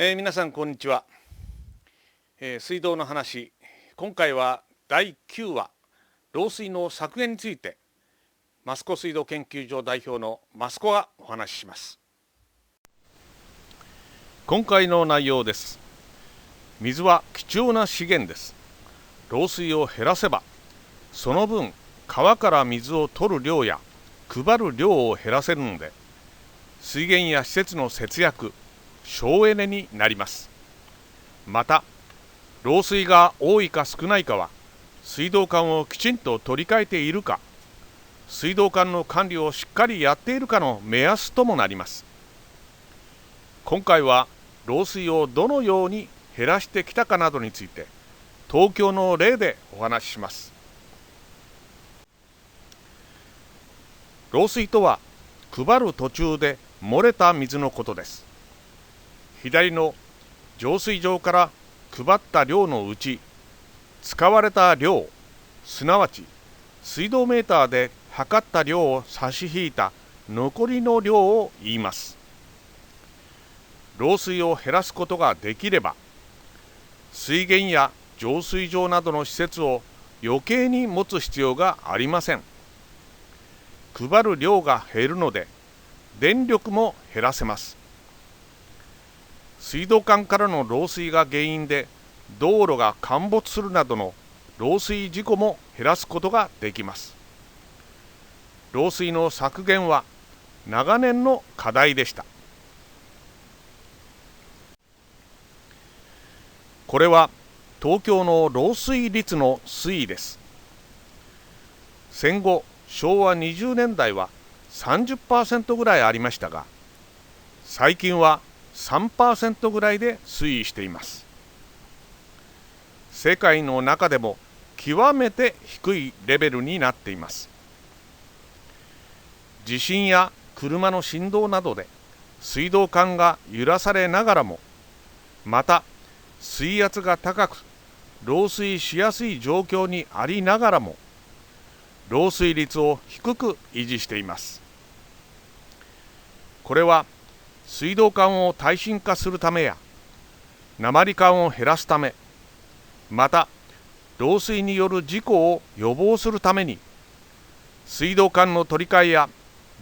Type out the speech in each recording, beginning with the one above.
皆さんこんにちは、水道の話。今回は第9話漏水の削減について益子水道研究所代表の益子がお話しします。今回の内容です。水は貴重な資源です。漏水を減らせばその分川から水を取る量や配る量を減らせるので、水源や施設の節約、省エネになります。また漏水が多いか少ないかは水道管をきちんと取り替えているか、水道管の管理をしっかりやっているかの目安ともなります。今回は漏水をどのように減らしてきたかなどについて東京の例でお話しします。漏水とは配る途中で漏れた水のことです。左の浄水場から配った量のうち、使われた量、すなわち水道メーターで測った量を差し引いた残りの量を言います。漏水を減らすことができれば、水源や浄水場などの施設を余計に持つ必要がありません。配る量が減るので、電力も減らせます。水道管からの漏水が原因で道路が陥没するなどの漏水事故も減らすことができます。漏水の削減は長年の課題でした。これは東京の漏水率の推移です。戦後昭和20年代は 30% ぐらいありましたが、最近は3% ぐらいで推移しています。世界の中でも極めて低いレベルになっています。地震や車の振動などで水道管が揺らされながらも、また水圧が高く漏水しやすい状況にありながらも、漏水率を低く維持しています。これは水道管を耐震化するためや鉛管を減らすため、また漏水による事故を予防するために水道管の取り替えや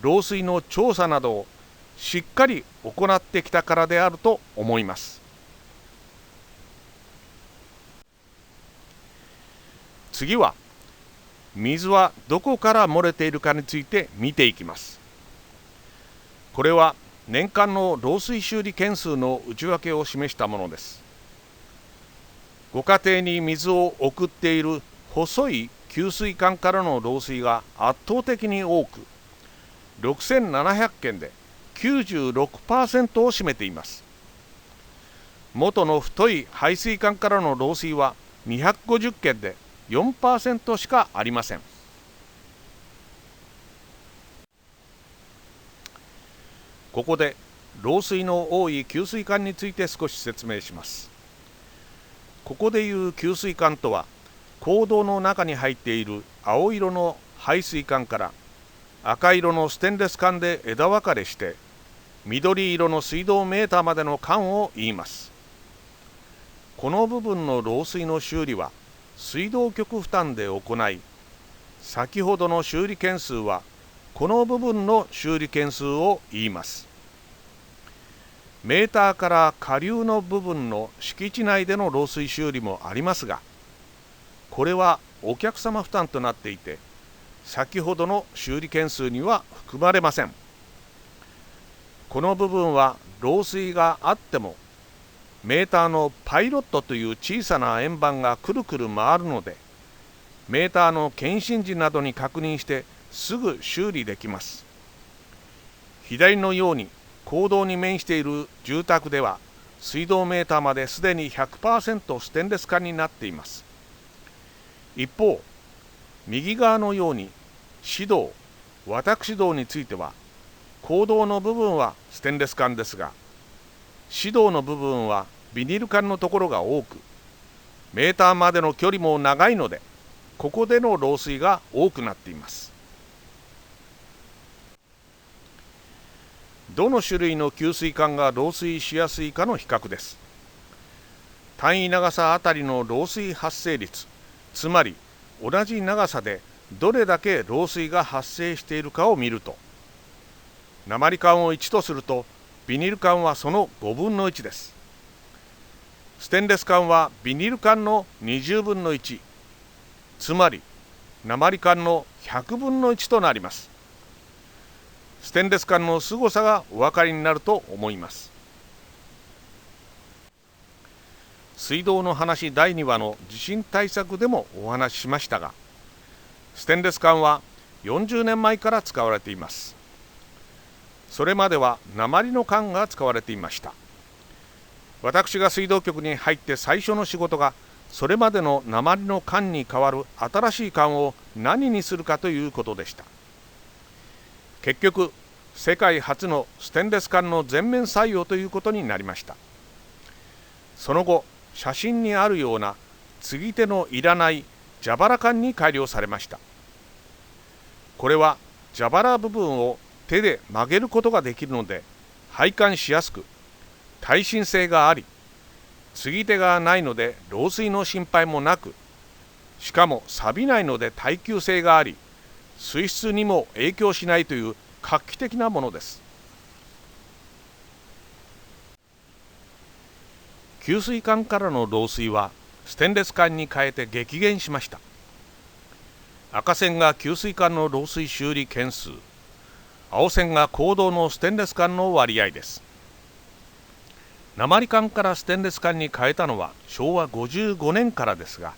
漏水の調査などをしっかり行ってきたからであると思います。次は水はどこから漏れているかについて見ていきます。これは年間の漏水修理件数の内訳を示したものです。ご家庭に水を送っている細い給水管からの漏水が圧倒的に多く、6700件で 96% を占めています。元の太い排水管からの漏水は250件で 4% しかありません。ここで漏水の多い給水管について少し説明します。ここでいう給水管とは、坑道の中に入っている青色の排水管から赤色のステンレス管で枝分かれして緑色の水道メーターまでの管を言います。この部分の漏水の修理は水道局負担で行い、先ほどの修理件数はこの部分の修理件数を言います。メーターから下流の部分の敷地内での漏水修理もありますが、これはお客様負担となっていて、先ほどの修理件数には含まれません。この部分は漏水があっても、メーターのパイロットという小さな円盤がくるくる回るので、メーターの検針時などに確認してすぐ修理できます。左のように坑道に面している住宅では、水道メーターまですでに 100% ステンレス管になっています。一方、右側のように私道、私道については、坑道の部分はステンレス管ですが、私道の部分はビニール管のところが多く、メーターまでの距離も長いので、ここでの漏水が多くなっています。どの種類の給水管が漏水しやすいかの比較です。単位長さあたりの漏水発生率、つまり同じ長さでどれだけ漏水が発生しているかを見ると、鉛管を1とするとビニール管はその5分の1です。ステンレス管はビニール管の20分の1、つまり鉛管の100分の1となります。ステンレス管の凄さがお分かりになると思います。水道の話第2話の地震対策でもお話ししましたが、ステンレス管は40年前から使われています。それまでは鉛の管が使われていました。私が水道局に入って最初の仕事が、それまでの鉛の管に代わる新しい管を何にするかということでした。結局、世界初のステンレス管の全面採用ということになりました。その後、写真にあるような継ぎ手のいらない蛇腹管に改良されました。これは蛇腹部分を手で曲げることができるので、配管しやすく、耐震性があり、継ぎ手がないので漏水の心配もなく、しかも錆びないので耐久性があり、水質にも影響しないという画期的なものです。給水管からの漏水はステンレス管に変えて激減しました。赤線が給水管の漏水修理件数、青線が公道のステンレス管の割合です。鉛管からステンレス管に変えたのは昭和55年からですが、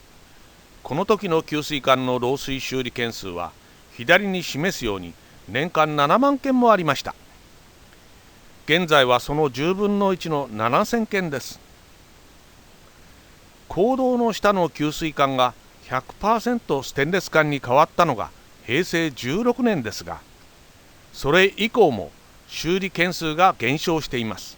この時の給水管の漏水修理件数は左に示すように年間7万件もありました。現在はその10分の1の7000件です。公道の下の給水管が 100% ステンレス管に変わったのが平成16年ですが、それ以降も修理件数が減少しています。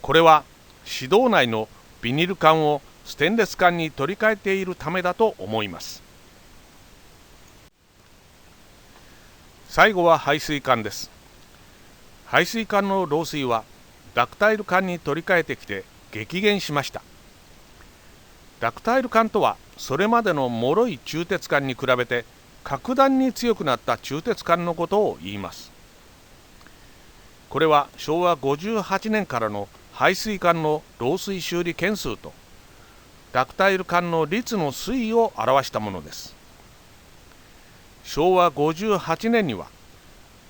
これは市道内のビニール管をステンレス管に取り替えているためだと思います。最後は排水管です。排水管の漏水はダクタイル管に取り替えてきて激減しました。ダクタイル管とはそれまでの脆い鋳鉄管に比べて格段に強くなった鋳鉄管のことを言います。これは昭和58年からの排水管の漏水修理件数とダクタイル管の率の推移を表したものです。昭和58年には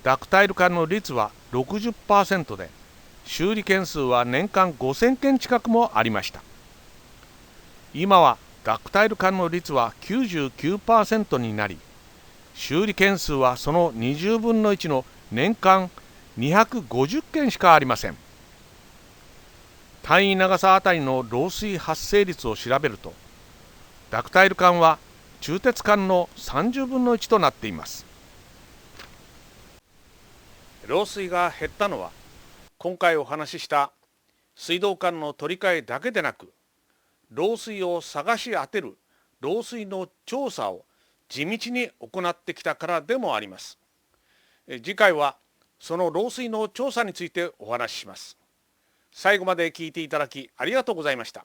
ダクタイル管の率は 60% で、修理件数は年間5000件近くもありました。今はダクタイル管の率は 99% になり、修理件数はその20分の1の年間250件しかありません。単位長さあたりの漏水発生率を調べると、ダクタイル管は鋳鉄管の30分の1となっています。漏水が減ったのは、今回お話しした水道管の取り替えだけでなく、漏水を探し当てる漏水の調査を地道に行ってきたからでもあります。次回はその漏水の調査についてお話しします。最後まで聞いていただきありがとうございました。